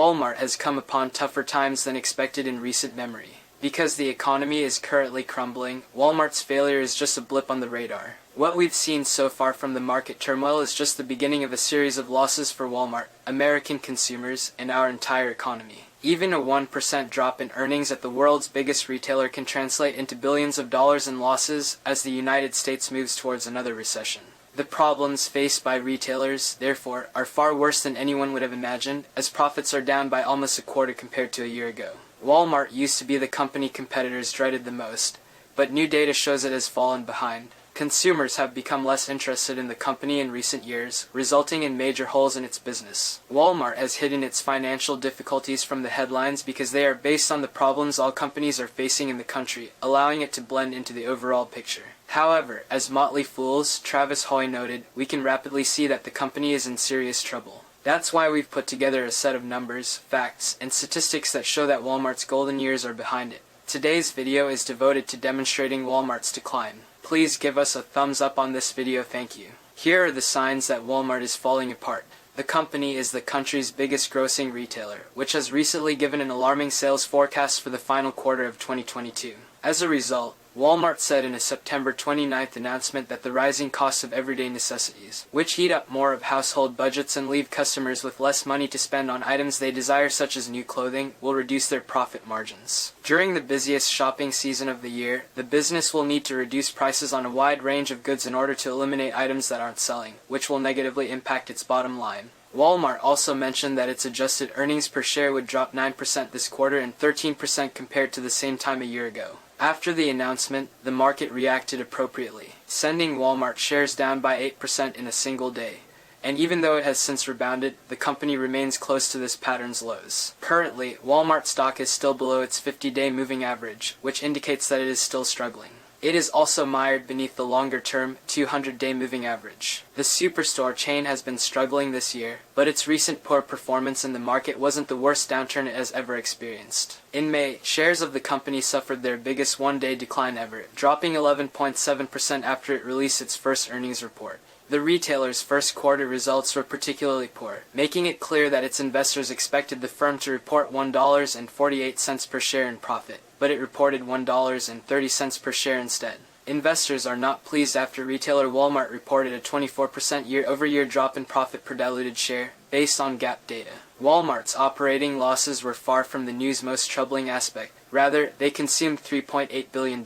Walmart has come upon tougher times than expected in recent memory. Because the economy is currently crumbling, Walmart's failure is just a blip on the radar. What we've seen so far from the market turmoil is just the beginning of a series of losses for Walmart, American consumers, and our entire economy. Even a 1% drop in earnings at the world's biggest retailer can translate into billions of dollars in losses as the United States moves towards another recession. The problems faced by retailers, therefore, are far worse than anyone would have imagined, as profits are down by almost a quarter compared to a year ago. Walmart used to be the company competitors dreaded the most, but new data shows it has fallen behind. Consumers have become less interested in the company in recent years, resulting in major holes in its business. Walmart has hidden its financial difficulties from the headlines because they are based on the problems all companies are facing in the country, allowing it to blend into the overall picture. However, as Motley Fool's Travis Hoy noted, we can rapidly see that the company is in serious trouble. That's why we've put together a set of numbers, facts, and statistics that show that Walmart's golden years are behind it. Today's video is devoted to demonstrating Walmart's decline. Please give us a thumbs up on this video, thank you. Here are the signs that Walmart is falling apart. The company is the country's biggest grossing retailer, which has recently given an alarming sales forecast for the final quarter of 2022. As a result, Walmart said in a September 29th announcement that the rising costs of everyday necessities, which heat up more of household budgets and leave customers with less money to spend on items they desire such as new clothing, will reduce their profit margins. During the busiest shopping season of the year, the business will need to reduce prices on a wide range of goods in order to eliminate items that aren't selling, which will negatively impact its bottom line. Walmart also mentioned that its adjusted earnings per share would drop 9% this quarter and 13% compared to the same time a year ago. After the announcement, the market reacted appropriately, sending Walmart shares down by 8% in a single day. And even though it has since rebounded, the company remains close to this pattern's lows. Currently, Walmart stock is still below its 50-day moving average, which indicates that it is still struggling. It is also mired beneath the longer-term, 200-day moving average. The superstore chain has been struggling this year, but its recent poor performance in the market wasn't the worst downturn it has ever experienced. In May, shares of the company suffered their biggest one-day decline ever, dropping 11.7% after it released its first earnings report. The retailer's first quarter results were particularly poor, making it clear that its investors expected the firm to report $1.48 per share in profit, but it reported $1.30 per share instead. Investors are not pleased after retailer Walmart reported a 24% year-over-year drop in profit per diluted share, based on GAAP data. Walmart's operating losses were far from the news' most troubling aspect. Rather, they consumed $3.8 billion.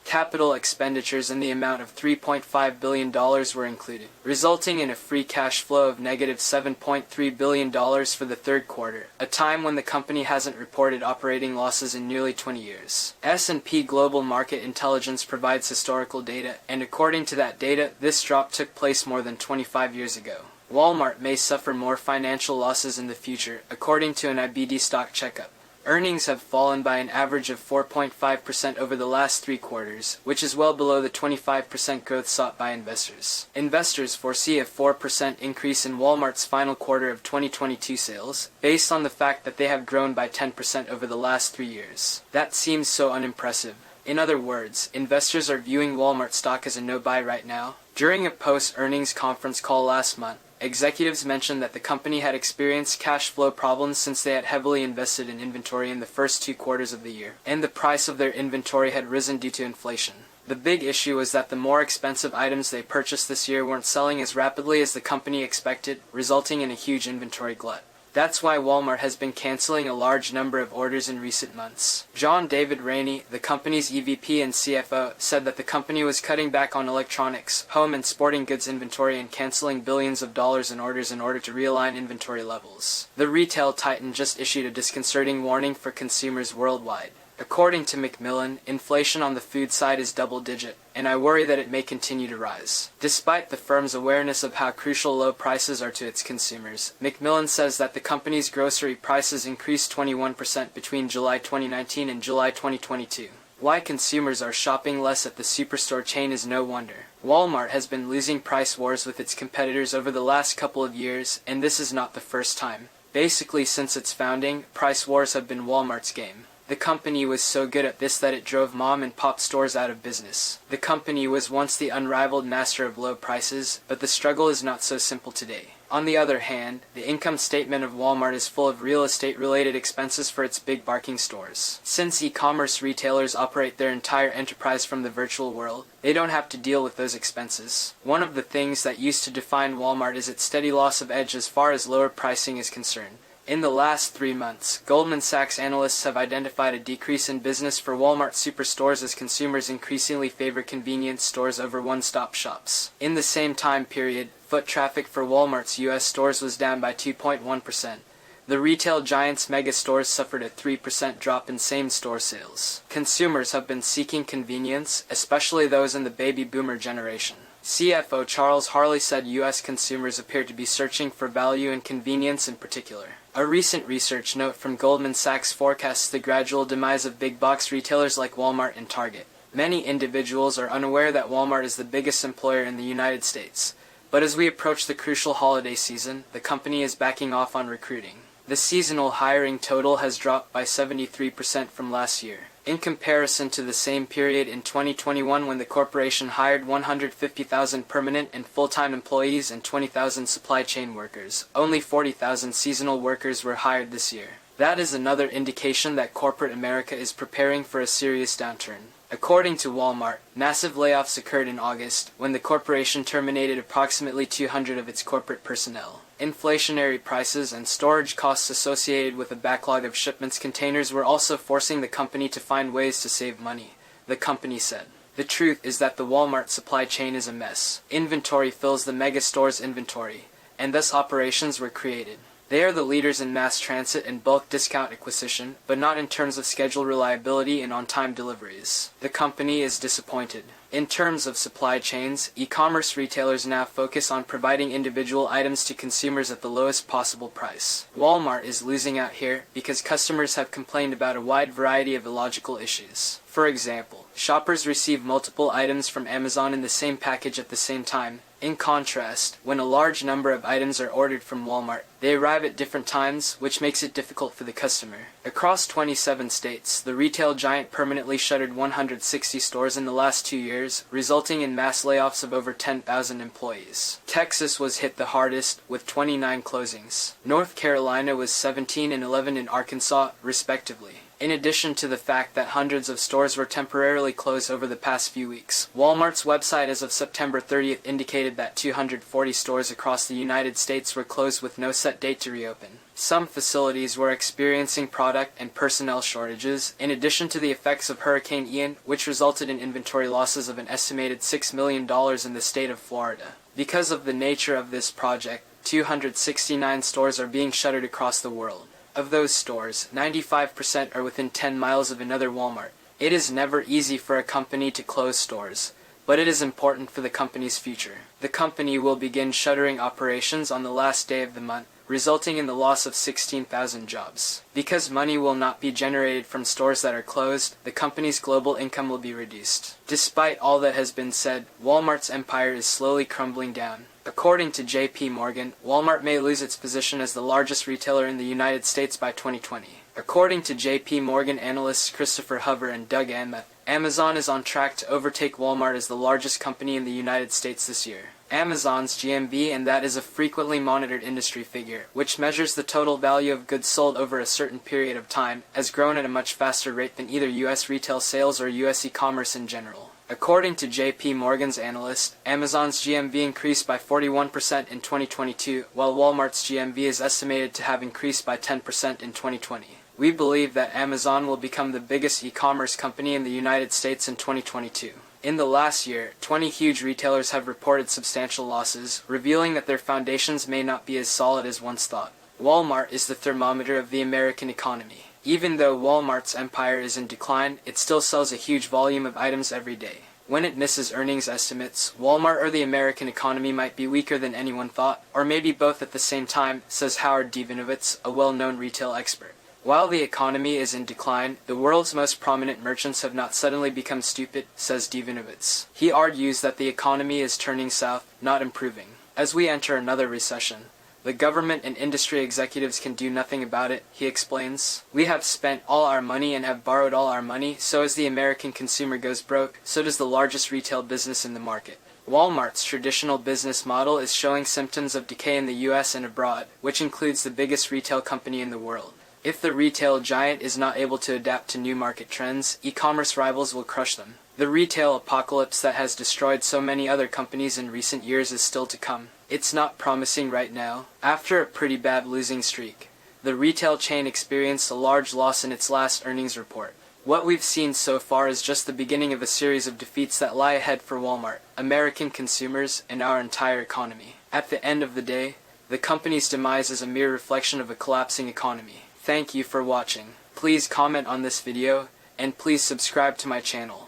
Capital expenditures in the amount of $3.5 billion were included, resulting in a free cash flow of negative $7.3 billion for the third quarter, a time when the company hasn't reported operating losses in nearly 20 years. S&P Global Market Intelligence provides historical data, and according to that data, this drop took place more than 25 years ago. Walmart may suffer more financial losses in the future, according to an IBD stock checkup. Earnings have fallen by an average of 4.5% over the last 3 quarters, which is well below the 25% growth sought by investors. Investors foresee a 4% increase in Walmart's final quarter of 2022 sales, based on the fact that they have grown by 10% over the last 3 years. That seems so unimpressive. In other words, investors are viewing Walmart stock as a no-buy right now. During a post-earnings conference call last month, executives mentioned that the company had experienced cash flow problems since they had heavily invested in inventory in the first 2 quarters of the year, and the price of their inventory had risen due to inflation. The big issue was that the more expensive items they purchased this year weren't selling as rapidly as the company expected, resulting in a huge inventory glut. That's why Walmart has been canceling a large number of orders in recent months. John David Rainey, the company's EVP and CFO, said that the company was cutting back on electronics, home and sporting goods inventory and canceling billions of dollars in orders in order to realign inventory levels. The retail titan just issued a disconcerting warning for consumers worldwide. According to Macmillan, inflation on the food side is double-digit, and I worry that it may continue to rise. Despite the firm's awareness of how crucial low prices are to its consumers, Macmillan says that the company's grocery prices increased 21% between July 2019 and July 2022. Why consumers are shopping less at the superstore chain is no wonder. Walmart has been losing price wars with its competitors over the last couple of years, and this is not the first time. Basically, since its founding, price wars have been Walmart's game. The company was so good at this that it drove mom-and-pop stores out of business. The company was once the unrivaled master of low prices, but the struggle is not so simple today. On the other hand, the income statement of Walmart is full of real estate-related expenses for its big barking stores. Since e-commerce retailers operate their entire enterprise from the virtual world, they don't have to deal with those expenses. One of the things that used to define Walmart is its steady loss of edge as far as lower pricing is concerned. In the last 3 months, Goldman Sachs analysts have identified a decrease in business for Walmart superstores as consumers increasingly favor convenience stores over one-stop shops. In the same time period, foot traffic for Walmart's U.S. stores was down by 2.1%. The retail giant's mega stores suffered a 3% drop in same-store sales. Consumers have been seeking convenience, especially those in the baby boomer generation. CFO Charles Harley said U.S. consumers appear to be searching for value and convenience in particular. A recent research note from Goldman Sachs forecasts the gradual demise of big-box retailers like Walmart and Target. Many individuals are unaware that Walmart is the biggest employer in the United States. But as we approach the crucial holiday season, the company is backing off on recruiting. The seasonal hiring total has dropped by 73% from last year. In comparison to the same period in 2021 when the corporation hired 150,000 permanent and full-time employees and 20,000 supply chain workers, only 40,000 seasonal workers were hired this year. That is another indication that corporate America is preparing for a serious downturn. According to Walmart, massive layoffs occurred in August, when the corporation terminated approximately 200 of its corporate personnel. Inflationary prices and storage costs associated with a backlog of shipments containers were also forcing the company to find ways to save money, the company said. The truth is that the Walmart supply chain is a mess. Inventory fills the mega store's inventory, and thus operations were created. They are the leaders in mass transit and bulk discount acquisition, but not in terms of schedule reliability and on-time deliveries. The company is disappointed. In terms of supply chains, e-commerce retailers now focus on providing individual items to consumers at the lowest possible price. Walmart is losing out here because customers have complained about a wide variety of illogical issues. For example, shoppers receive multiple items from Amazon in the same package at the same time. In contrast, when a large number of items are ordered from Walmart, they arrive at different times, which makes it difficult for the customer. Across 27 states, the retail giant permanently shuttered 160 stores in the last 2 years, resulting in mass layoffs of over 10,000 employees. Texas was hit the hardest, with 29 closings. North Carolina was 17 and 11 in Arkansas, respectively. In addition to the fact that hundreds of stores were temporarily closed over the past few weeks, Walmart's website as of September 30th indicated that 240 stores across the United States were closed with no set date to reopen. Some facilities were experiencing product and personnel shortages, in addition to the effects of Hurricane Ian, which resulted in inventory losses of an estimated $6 million in the state of Florida. Because of the nature of this project, 269 stores are being shuttered across the world. Of those stores, 95% are within 10 miles of another Walmart. It is never easy for a company to close stores, but it is important for the company's future. The company will begin shuttering operations on the last day of the month, resulting in the loss of 16,000 jobs. Because money will not be generated from stores that are closed, the company's global income will be reduced. Despite all that has been said, Walmart's empire is slowly crumbling down. According to J.P. Morgan, Walmart may lose its position as the largest retailer in the United States by 2020. According to J.P. Morgan analysts Christopher Hover and Doug Emmett, Amazon is on track to overtake Walmart as the largest company in the United States this year. Amazon's GMV, and that is a frequently monitored industry figure, which measures the total value of goods sold over a certain period of time, has grown at a much faster rate than either U.S. retail sales or U.S. e-commerce in general. According to J.P. Morgan's analyst, Amazon's GMV increased by 41% in 2022, while Walmart's GMV is estimated to have increased by 10% in 2020. We believe that Amazon will become the biggest e-commerce company in the United States in 2022. In the last year, 20 huge retailers have reported substantial losses, revealing that their foundations may not be as solid as once thought. Walmart is the thermometer of the American economy. Even though Walmart's empire is in decline, it still sells a huge volume of items every day. When it misses earnings estimates, Walmart or the American economy might be weaker than anyone thought, or maybe both at the same time, says Howard Devanovitz, a well-known retail expert. While the economy is in decline, the world's most prominent merchants have not suddenly become stupid, says Devanovitz. He argues that the economy is turning south, not improving. As we enter another recession, The government and industry executives can do nothing about it, he explains. We have spent all our money and have borrowed all our money, so as the American consumer goes broke, so does the largest retail business in the market. Walmart's traditional business model is showing symptoms of decay in the US and abroad, which includes the biggest retail company in the world. If the retail giant is not able to adapt to new market trends, e-commerce rivals will crush them. The retail apocalypse that has destroyed so many other companies in recent years is still to come. It's not promising right now. After a pretty bad losing streak, the retail chain experienced a large loss in its last earnings report. What we've seen so far is just the beginning of a series of defeats that lie ahead for Walmart, American consumers, and our entire economy. At the end of the day, the company's demise is a mere reflection of a collapsing economy. Thank you for watching. Please comment on this video, and please subscribe to my channel.